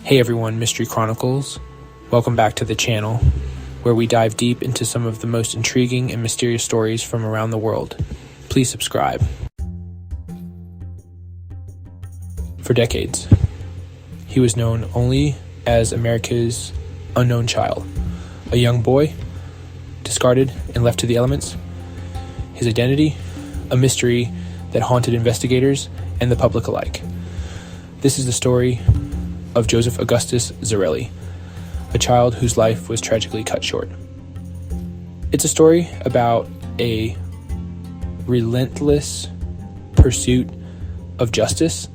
Hey everyone, Mystery Chronicles. Welcome back to the channel, where we dive deep into some of the most intriguing and mysterious stories from around the world. Please subscribe. For decades, he was known only as America's unknown child, a young boy, discarded and left to the elements. His identity, a mystery that haunted investigators and the public alike. This is the story of Joseph Augustus Zarelli, a child whose life was tragically cut short. It's a story about a relentless pursuit of justice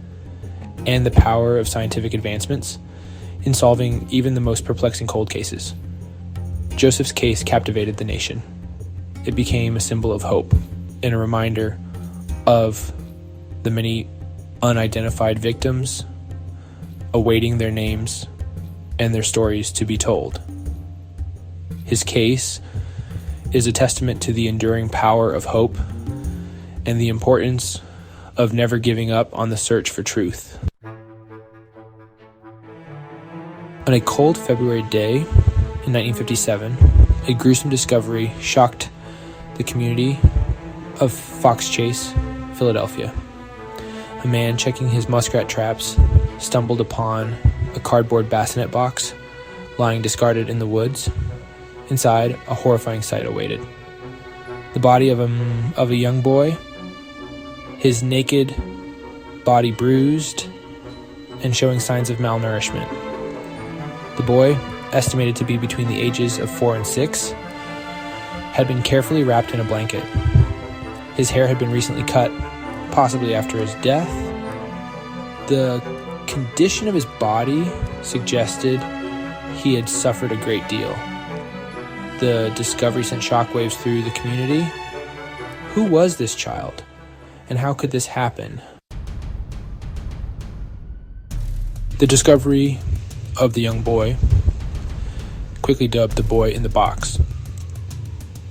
and the power of scientific advancements in solving even the most perplexing cold cases. Joseph's case captivated the nation. It became a symbol of hope and a reminder of the many unidentified victims awaiting their names and their stories to be told. His case is a testament to the enduring power of hope and the importance of never giving up on the search for truth. On a cold February day in 1957, a gruesome discovery shocked the community of Fox Chase, Philadelphia. A man checking his muskrat traps stumbled upon a cardboard bassinet box lying discarded in the woods. Inside, a horrifying sight awaited. The body of a young boy, his naked body bruised and showing signs of malnourishment. The boy, estimated to be between the ages of 4 and 6, had been carefully wrapped in a blanket. His hair had been recently cut, possibly after his death. The condition of his body suggested he had suffered a great deal. The discovery sent shockwaves through the community. Who was this child, and how could this happen? The discovery of the young boy, quickly dubbed the boy in the box,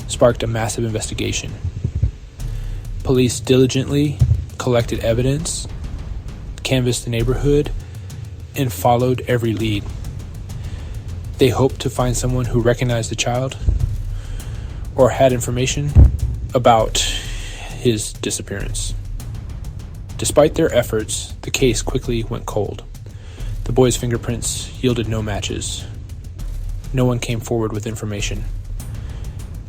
sparked a massive investigation. Police diligently collected evidence, canvassed the neighborhood, and followed every lead. They hoped to find someone who recognized the child or had information about his disappearance. Despite their efforts, the case quickly went cold. The boy's fingerprints yielded no matches. No one came forward with information.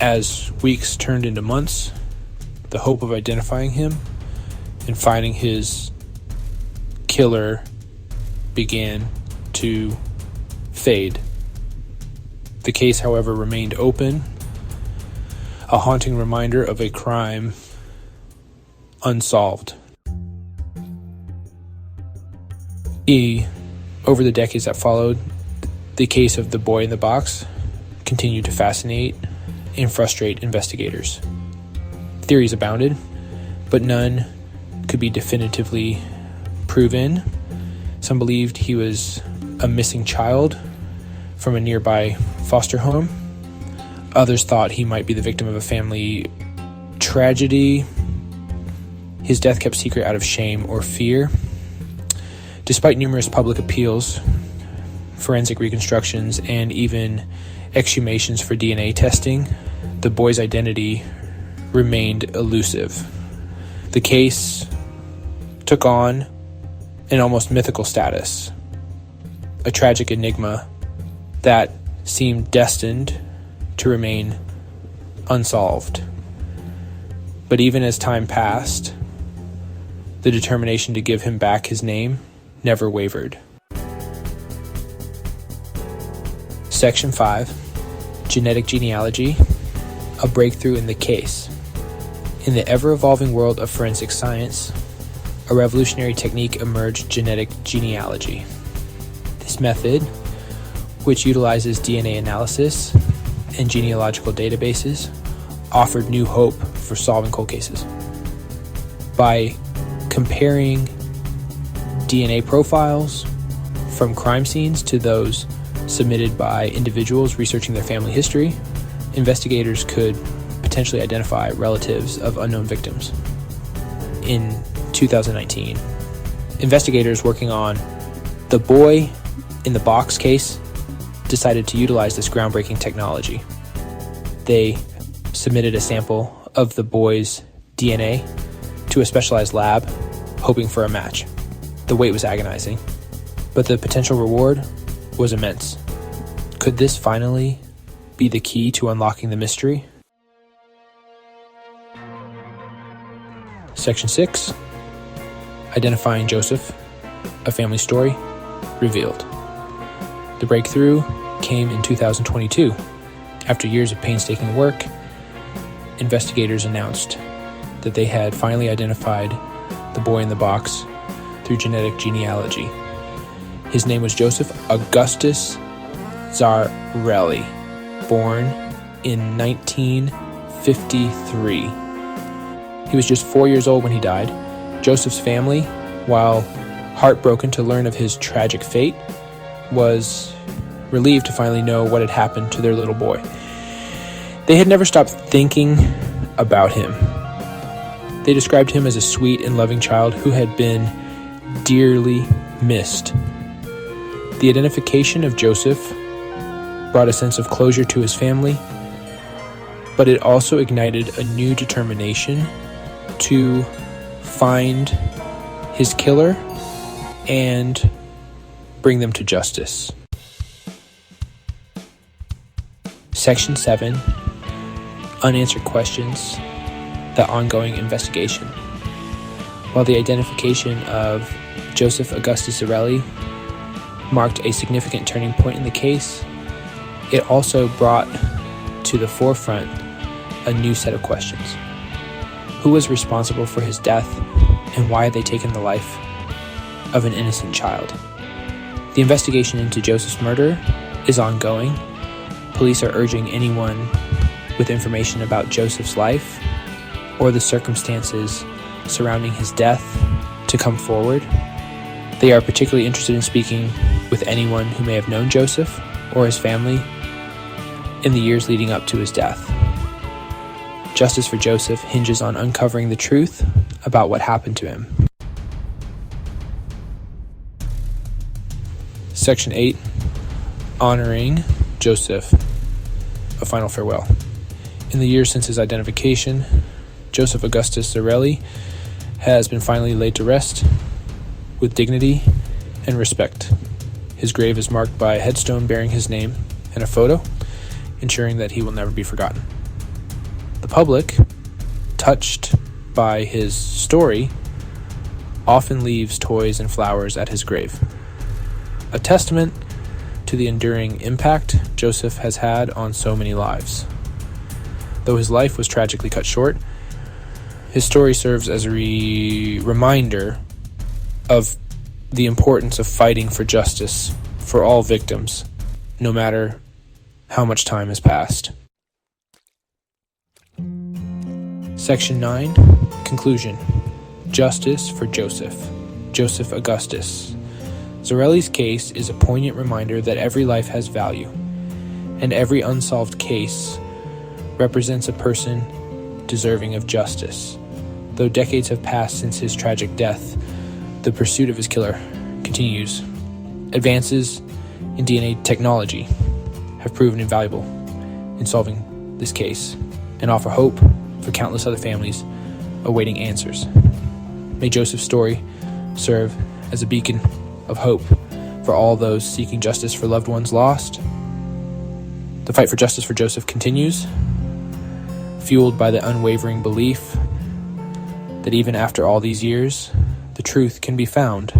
As weeks turned into months, the hope of identifying him and finding his killer began to fade. The case, however, remained open, a haunting reminder of a crime unsolved. Over the decades that followed, the case of the boy in the box continued to fascinate and frustrate investigators. Theories abounded, but none could be definitively proven. Some believed he was a missing child from a nearby foster home. Others thought he might be the victim of a family tragedy. His death kept secret out of shame or fear. Despite numerous public appeals, forensic reconstructions, and even exhumations for DNA testing, the boy's identity remained elusive. The case took on an almost mythical status, a tragic enigma that seemed destined to remain unsolved. But even as time passed, the determination to give him back his name never wavered. Section 5, Genetic Genealogy, a breakthrough in the case. In the ever-evolving world of forensic science, a revolutionary technique emerged: genetic genealogy. This method, which utilizes DNA analysis and genealogical databases, offered new hope for solving cold cases. By comparing DNA profiles from crime scenes to those submitted by individuals researching their family history, investigators could potentially identify relatives of unknown victims. In 2019, investigators working on the boy in the Box case decided to utilize this groundbreaking technology. They submitted a sample of the boy's DNA to a specialized lab, hoping for a match. The wait was agonizing, but the potential reward was immense. Could this finally be the key to unlocking the mystery? Section 6, Identifying Joseph, A Family Story, revealed. The breakthrough came in 2022. After years of painstaking work, investigators announced that they had finally identified the boy in the box through genetic genealogy. His name was Joseph Augustus Zarelli, born in 1953. He was just 4 years old when he died. Joseph's family, while heartbroken to learn of his tragic fate, was relieved to finally know what had happened to their little boy. They had never stopped thinking about him. They described him as a sweet and loving child who had been dearly missed. The identification of Joseph brought a sense of closure to his family, but it also ignited a new determination to find his killer and bring them to justice. Section 7, Unanswered Questions, the ongoing investigation. While the identification of Joseph Augustus Zarelli marked a significant turning point in the case, it also brought to the forefront a new set of questions. Who was responsible for his death, and why had they taken the life of an innocent child? The investigation into Joseph's murder is ongoing. Police are urging anyone with information about Joseph's life or the circumstances surrounding his death to come forward. They are particularly interested in speaking with anyone who may have known Joseph or his family in the years leading up to his death. Justice for Joseph hinges on uncovering the truth about what happened to him. Section 8, Honoring Joseph, A Final Farewell. In the years since his identification, Joseph Augustus Zarelli has been finally laid to rest with dignity and respect. His grave is marked by a headstone bearing his name and a photo, ensuring that he will never be forgotten. The public, touched by his story, often leaves toys and flowers at his grave, a testament to the enduring impact Joseph has had on so many lives. Though his life was tragically cut short, his story serves as a reminder of the importance of fighting for justice for all victims, no matter how much time has passed. Section 9, Conclusion. Justice for Joseph Augustus. Zarelli's case is a poignant reminder that every life has value, and every unsolved case represents a person deserving of justice. Though decades have passed since his tragic death, the pursuit of his killer continues. Advances in DNA technology have proven invaluable in solving this case and offer hope for countless other families awaiting answers. May Joseph's story serve as a beacon of hope for all those seeking justice for loved ones lost. The fight for justice for Joseph continues, fueled by the unwavering belief that even after all these years, the truth can be found.